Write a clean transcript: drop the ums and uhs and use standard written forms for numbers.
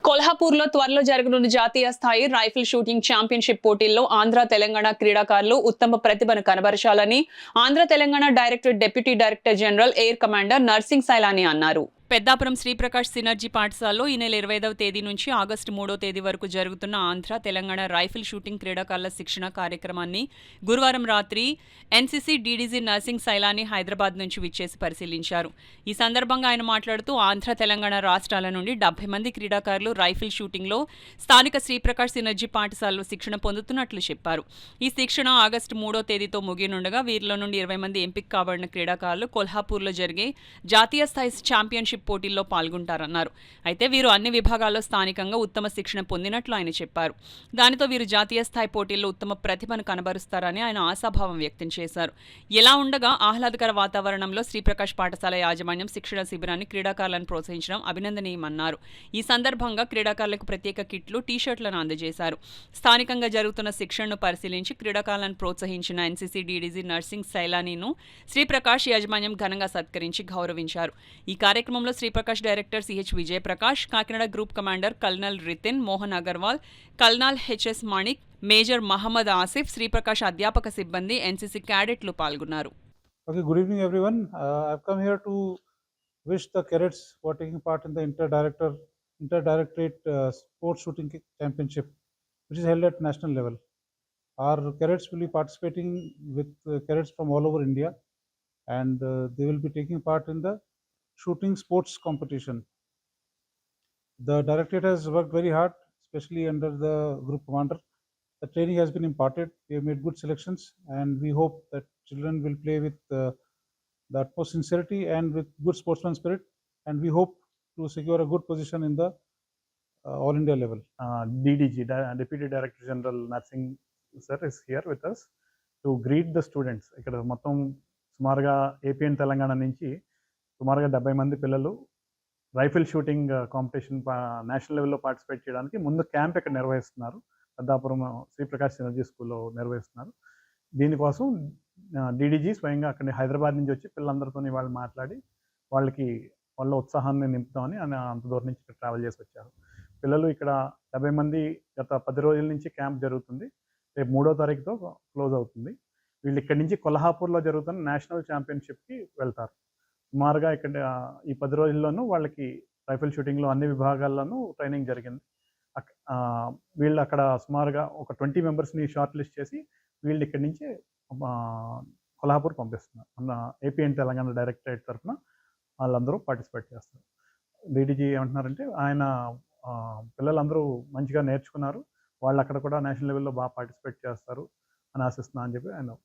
కొల్హాపూర్‌లో త్వరలో జరగనున్న జాతీయ స్థాయి రైఫిల్ షూటింగ్ ఛాంపియన్‌షిప్ పోటీల్లో ఆంధ్ర, తెలంగాణ క్రీడాకారులు ఉత్తమ ప్రతిభను కనబరచాలని Andhra, Telangana director deputy director general air commander Narsing Sailani అన్నారు. పెద్దాపురం శ్రీప్రకాష్ సినర్జీ పాఠశాలలో ఈ నెల 25వ తేదీ నుంచి ఆగస్టు 3వ తేదీ వరకు జరుగుతున్న ఆంధ్ర, తెలంగాణ రైఫిల్ షూటింగ్ క్రీడాకారుల శిక్షణ కార్యక్రమాన్ని గురువారం రాత్రి NCC DDG nursing Sailani Hyderabad నుంచి విచ్చేసి పరిశీలించారు. ఈ సందర్భంగా ఆయన మాట్లాడుతూ ఆంధ్ర, తెలంగాణ రాష్ట్రాల నుండి 70 మంది క్రీడాకారులు రైఫిల్ షూటింగ్లో స్థానిక శ్రీప్రకాష్ సినర్జీ పాఠశాలలో శిక్షణ పొందుతున్నట్లు చెప్పారు. ఈ శిక్షణ ఆగస్టు 3వ తేదీతో ముగియనుండగా వీరిలో నుండి 20 మంది ఎంపిక కాబడిన క్రీడాకారులు కొల్హాపూర్లో జరిగే జాతీయ స్థాయి ఛాంపియన్షిప్ పోటీల్లో పాల్గొంటారన్నారు. అయితే వీరు అన్ని విభాగాల్లో స్థానికంగా ఉత్తమ శిక్షణ పొందినట్లు ఆయన చెప్పారు. దానితో వీరు జాతీయ స్థాయి పోటీల్లో ఉత్తమ ప్రతిభను కనబరుస్తారని ఆయన ఆశాభావం వ్యక్తం చేశారు. ఇలా ఉండగా ఆహ్లాదకర వాతావరణంలో శ్రీప్రకాష్ పాఠశాల యాజమాన్యం శిక్షణ శిబిరాన్ని క్రీడాకారులను ప్రోత్సహించడం అభినందనీయమన్నారు. ఈ సందర్భంగా క్రీడాకారులకు ప్రత్యేక కిట్లు, టీషర్ట్లను అందజేశారు. స్థానికంగా జరుగుతున్న శిక్షణను పరిశీలించి క్రీడాకారులను ప్రోత్సహించిన ఎన్సీసీ డీడీజీ నర్సింగ్ సైలానీను శ్రీప్రకాష్ యాజమాన్యం ఘనంగా సత్కరించి గౌరవించారు. ఈ కార్యక్రమంలో Sriprakash director CH Vijayaprakash, Kakinada group commander colonel Ritin Mohan Agarwal, colonel HS Manik, major Mohammed Asif, Sriprakash అధ్యాపక సిబ్బంది, ఎన్సీసీ క్యాడెట్లు పాల్గొన్నారు. Okay, good evening everyone. I've come here to wish the cadets who are taking part in the Interdirectorate Sports Shooting Championship, which is held at national level. Our cadets will be participating with cadets from all over India, and they will be taking part in the shooting sports competition. The directorate has worked very hard, especially under the group commander. The training has been imparted. We have made good selections, and we hope that children will play with the utmost sincerity and with good sportsman spirit. And we hope to secure a good position in the all India level. DDG, Deputy Director General Nursing Sir, is here with us to greet the students. ఇక్కడ మొత్తం సుమారుగా AP and Telangana నుంచి సుమారుగా 70 మంది పిల్లలు rifle shooting competition national లెవెల్లో participate చేయడానికి ముందు క్యాంప్ ఇక్కడ నిర్వహిస్తున్నారు. పెద్దాపురం శ్రీప్రకాష్ సినర్జీ స్కూల్లో నిర్వహిస్తున్నారు. దీనికోసం డీడీజీ స్వయంగా అక్కడి హైదరాబాద్ నుంచి వచ్చి పిల్లలందరితో వాళ్ళు మాట్లాడి వాళ్ళ ఉత్సాహాన్ని నింపుతామని అంత దూరం నుంచి ఇక్కడ ట్రావెల్ చేసి వచ్చారు. పిల్లలు ఇక్కడ 70 మంది గత 10 రోజుల నుంచి క్యాంప్ జరుగుతుంది. రేపు 3వ తారీఖుతో క్లోజ్ అవుతుంది. వీళ్ళు ఇక్కడి నుంచి కొల్హాపూర్లో జరుగుతున్న నేషనల్ ఛాంపియన్షిప్కి వెళ్తారు. సుమారుగా ఇక్కడ ఈ 10 రోజుల్లోనూ వాళ్ళకి రైఫిల్ షూటింగ్లో అన్ని విభాగాల్లోనూ ట్రైనింగ్ జరిగింది. వీళ్ళు అక్కడ సుమారుగా ఒక 20 మెంబర్స్ని షార్ట్ లిస్ట్ చేసి వీళ్ళు ఇక్కడి నుంచి కొల్హాపూర్ పంపిస్తున్నారు. మన ఏపీ అండ్ తెలంగాణ డైరెక్టరేట్ తరఫున వాళ్ళందరూ పార్టిసిపేట్ చేస్తారు. డీడీజీ ఏమంటున్నారంటే ఆయన పిల్లలందరూ మంచిగా నేర్చుకున్నారు, వాళ్ళు అక్కడ కూడా నేషనల్ లెవెల్లో బాగా పార్టిసిపేట్ చేస్తారు అని ఆశిస్తున్నా అని చెప్పి ఆయన